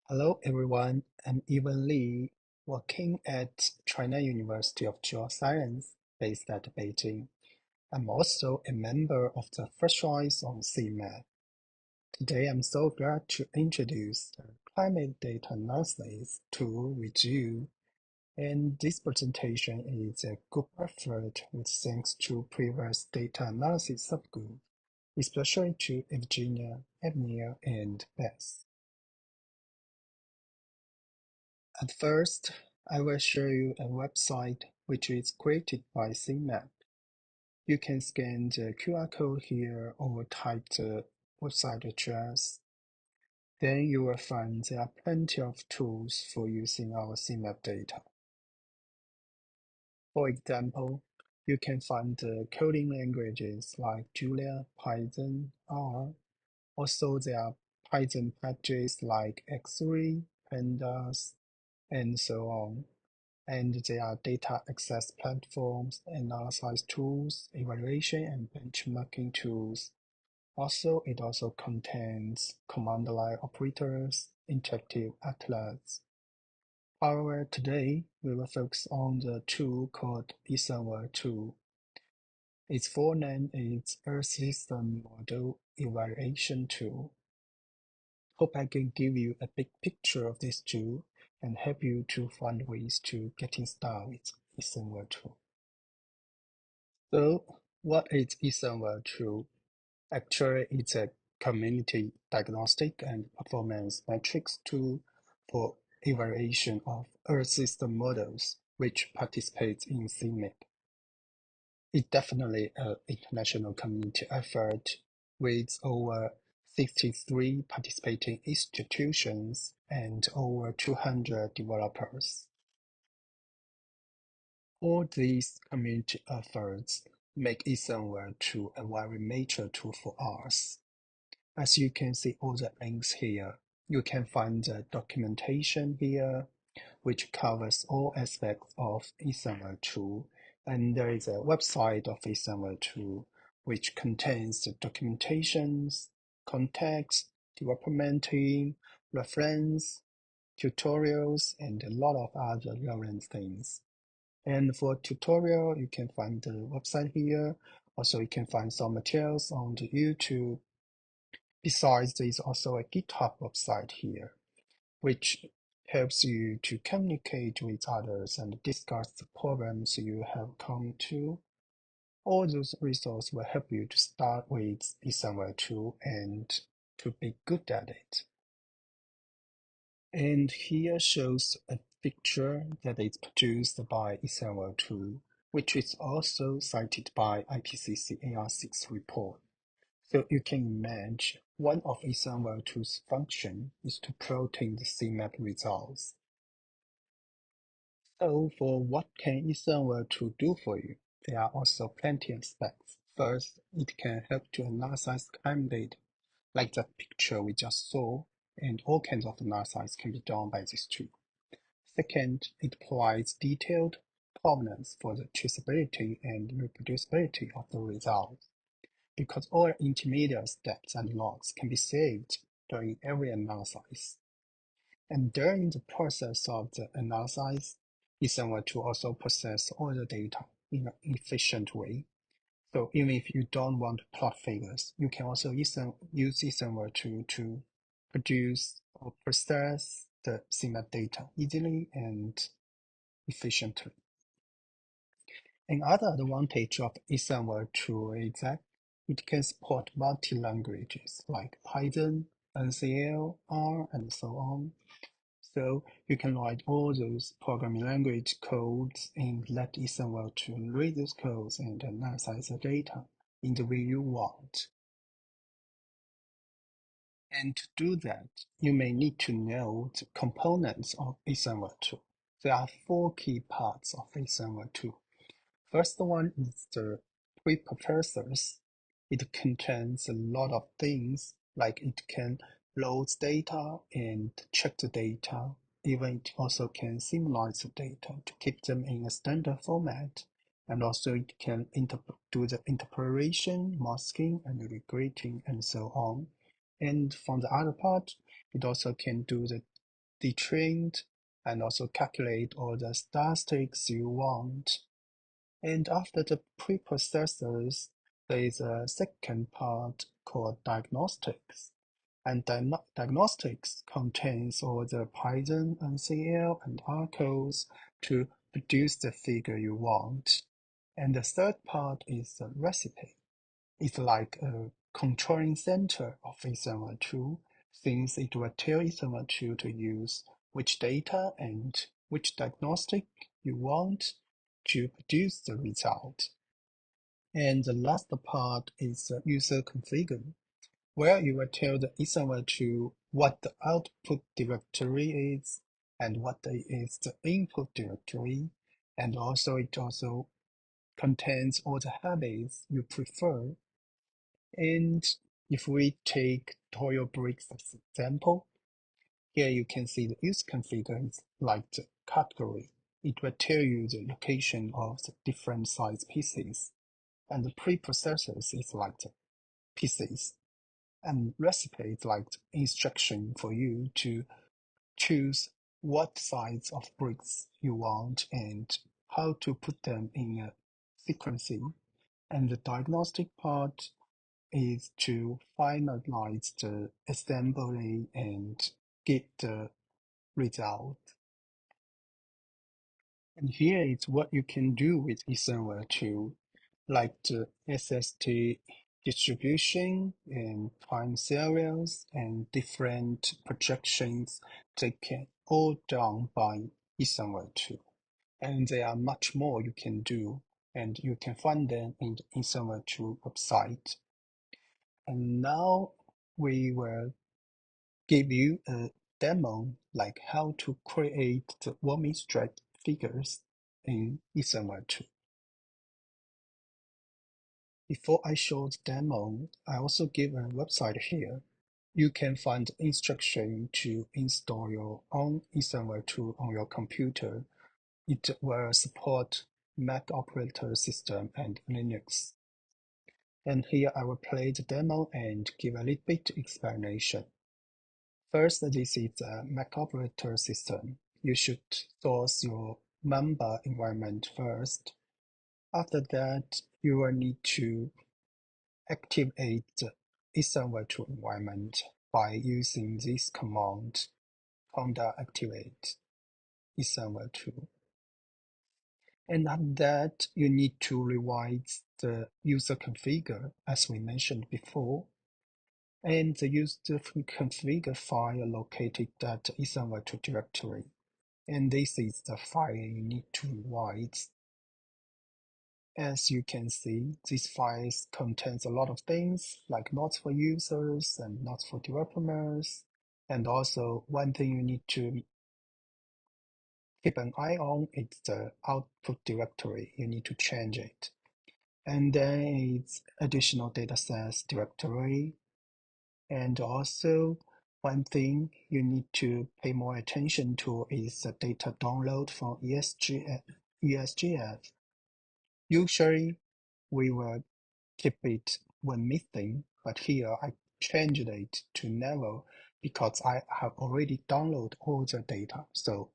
Hello everyone, I'm Yiwen Li, working at China University of Geoscience, based at Beijing. I'm also a member of the First Choice on CMIP. Today I'm so glad to introduce the Climate Data Analysis tool with you, and this presentation is a group effort with thanks to previous data analysis subgroup, especially to Virginia, Emil, and Beth. At first, I will show you a website which is created by CMIP. You can scan the QR code here or type the website address. Then you will find there are plenty of tools for using our CMIP data. For example, you can find the coding languages like Julia, Python, R. Also, there are Python packages like X3, Pandas, and so on. And there are data access platforms, analysis tools, evaluation and benchmarking tools. Also, it also contains command line operators, interactive atlas. However, today we will focus on the tool called ESMValTool. Its full name is Earth System Model Evaluation Tool. Hope I can give you a big picture of this tool and help you to find ways to getting started with ESMValTool. So, what is ESMValTool? Actually, it's a community diagnostic and performance metrics tool for evaluation of Earth system models which participates in CMIP. It's definitely an international community effort with over 63 participating institutions and over 200 developers. All these community efforts make ESMValTool a very major tool for us. As you can see all the links here, you can find the documentation here, which covers all aspects of ESMValTool, and there is a website of ESMValTool, which contains the documentations, context, development team, reference, tutorials, and a lot of other relevant things. And for tutorial, you can find the website here. Also, you can find some materials on the YouTube. Besides, there is also a GitHub website here, which helps you to communicate with others and discuss the problems you have come to. All those resources will help you to start with ESMValTool and to be good at it. And here shows a picture that is produced by ESMValTool, which is also cited by IPCC AR6 report. So you can imagine one of ESMValTool's function is to plot the CMIP results. So for what can ESMValTool do for you? There are also plenty of aspects. First, it can help to analyze climate data, like that picture we just saw, and all kinds of analysis can be done by this tool. Second, it provides detailed provenance for the traceability and reproducibility of the results, because all intermediate steps and logs can be saved during every analysis. And during the process of the analysis, ESMValTool also process all the data in an efficient way. So even if you don't want to plot figures, you can also use ESMValTool to produce or process the CMIP data easily and efficiently. Another advantage of ESMValTool is that it can support multi-languages like Python, NCL, R, and so on. So you can write all those programming language codes and let ESMValTool read those codes and analyze the data in the way you want. And to do that, you may need to know the components of ESMValTool. There are four key parts of ESMValTool. First one is the preprocessors. It contains a lot of things, like it can load data and check the data. Even it also can symbolize the data to keep them in a standard format. And also it can do the interpolation, masking, and regrading, and so on. And from the other part, it also can do the detrained, and also calculate all the statistics you want. And after the preprocessors, there is a second part called diagnostics. And diagnostics contains all the Python, NCL, and R codes to produce the figure you want. And the third part is the recipe. It's like a controlling center of ESMValTool, since it will tell ESMValTool to use which data and which diagnostic you want to produce the result. And the last part is the user configure, where you will tell the ESMValTool what the output directory is and what is the input directory, and also it also contains all the habits you prefer. And if we take Toyo bricks as example, here you can see the use configure is like the category. It will tell you the location of the different size pieces, and the preprocessors is like the pieces, and recipe is like the instruction for you to choose what size of bricks you want and how to put them in a sequencing. And the diagnostic part is to finalize the assembly and get the result. And here is what you can do with ESMValTool, like the SST distribution and time series and different projections. They can all done by ESMValTool. And there are much more you can do, and you can find them in the ESMValTool website. And now we will give you a demo like how to create the warming stripe figures in ESMValTool. Before I show the demo, I also give a website here. You can find instruction to install your own ESMValTool on your computer. It will support Mac operating system and Linux. And here I will play the demo and give a little bit explanation. First, this is a Mac operating system. You should source your Mamba environment first. After that, you will need to activate the ESMValTool environment by using this command, conda activate ESMValTool. And after that, you need to revise the user configure, as we mentioned before. And the user configure file located at ESMValTool directory. And this is the file you need to revise. As you can see, this file contains a lot of things like notes for users and notes for developers. And also one thing you need to keep an eye on is the output directory. You need to change it. And then it's additional datasets directory. And also one thing you need to pay more attention to is the data download from ESGF. Usually we will keep it when missing, but here I changed it to never because I have already downloaded all the data. So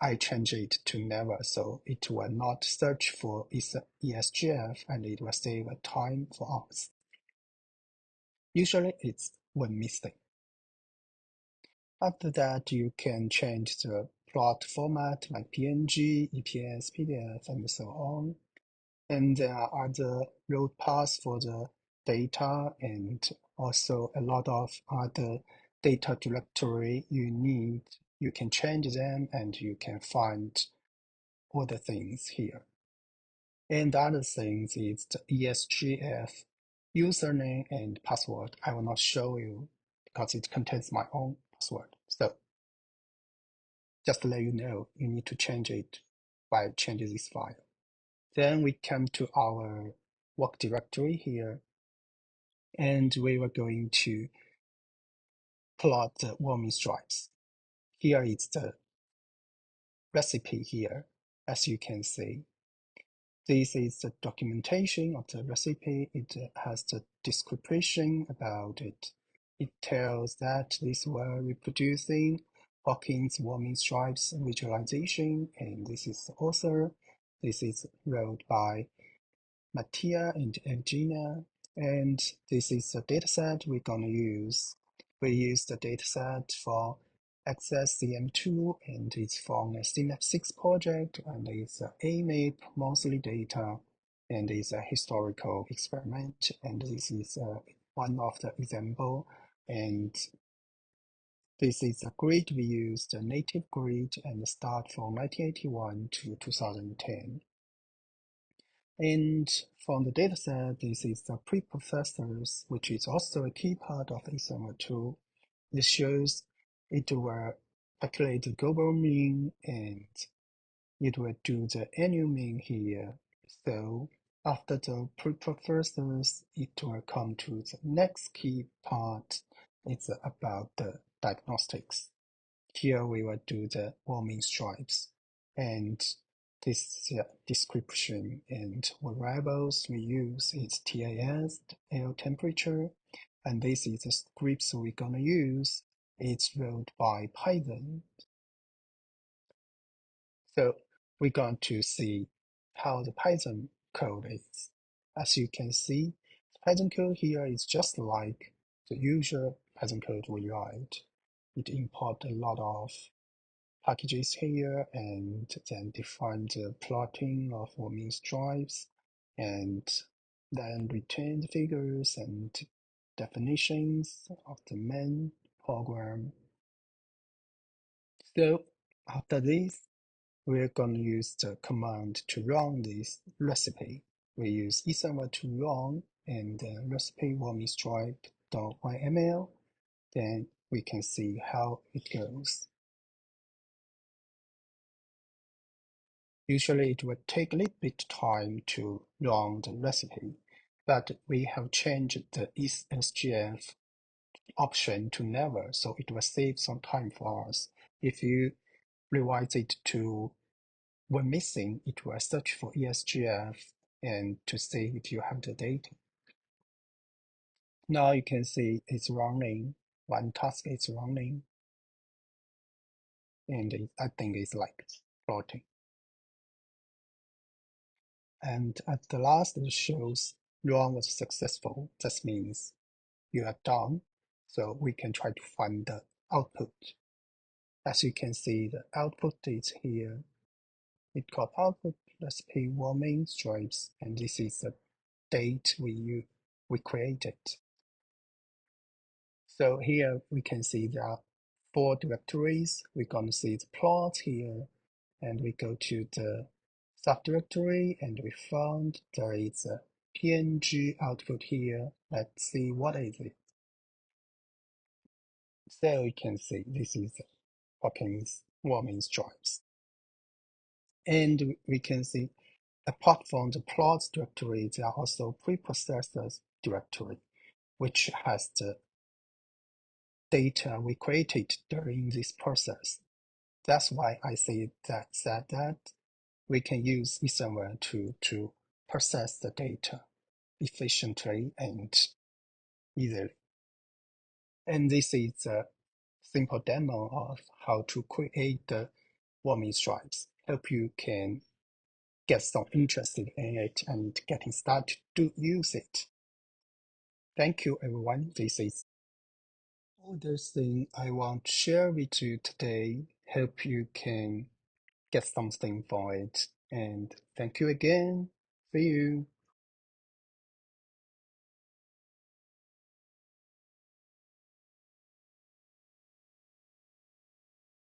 I change it to never, so it will not search for ESGF and it will save time for us. Usually it's when missing. After that, you can change the plot format like PNG, EPS, PDF, and so on. And there are other road paths for the data and also a lot of other data directory you need. You can change them and you can find all the things here. And the other things is the ESGF username and password. I will not show you because it contains my own password. So just to let you know, you need to change it by changing this file. Then we come to our work directory here, and we were going to plot the warming stripes. Here is the recipe here, as you can see. This is the documentation of the recipe. It has the description about it. It tells that this we're reproducing Hawkins warming stripes visualization, and this is the author. This is wrote by Mattia and Evgenia, and this is the dataset we're going to use. We use the dataset for Access CM2, and it's from a CMIP 6 project, and it's a AMIP monthly data, and it's a historical experiment, and this is one of the example, and this is a grid we used, a native grid, and start from 1981 to 2010. And from the dataset, this is the pre-processors, which is also a key part of ESMValTool. This shows it will calculate the global mean and it will do the annual mean here. So after the pre-processors, it will come to the next key part. It's about the diagnostics. Here we will do the warming stripes, and this description and variables we use is TAS, air temperature, and this is the scripts we're gonna use. It's wrote by Python. So we're going to see how the Python code is. As you can see, the Python code here is just like the usual Python code we write. It imports a lot of packages here and then define the plotting of warming stripes and then return the figures and definitions of the main program. So after this, we're going to use the command to run this recipe. We use ESMValTool to run and the recipe warming stripe.yml. Then we can see how it goes. Usually it would take a little bit time to run the recipe, but we have changed the ESGF option to never, so it will save some time for us. If you revise it to when missing, it will search for ESGF and to see if you have the data. Now you can see it's running, one task is running, and I think it's like floating. And at the last, it shows run was successful. That means you are done. So we can try to find the output. As you can see, the output is here. It called output recipe warming stripes, and this is the date we created. So here we can see there are 4 directories. We're going to see the plot here, and we go to the subdirectory, and we found there is a PNG output here. Let's see what is it. So you can see this is Hawkins warming stripes. And we can see apart from the plots directory, there are also preprocessors directory, which has the data we created during this process. That's why I said that we can use ESMValTool to process the data efficiently and easily. And this is a simple demo of how to create the warming stripes. Hope you can get some interested in it and getting started to use it. Thank you, everyone. This is all the thing I want to share with you today. Hope you can get something from it. And thank you again. See you.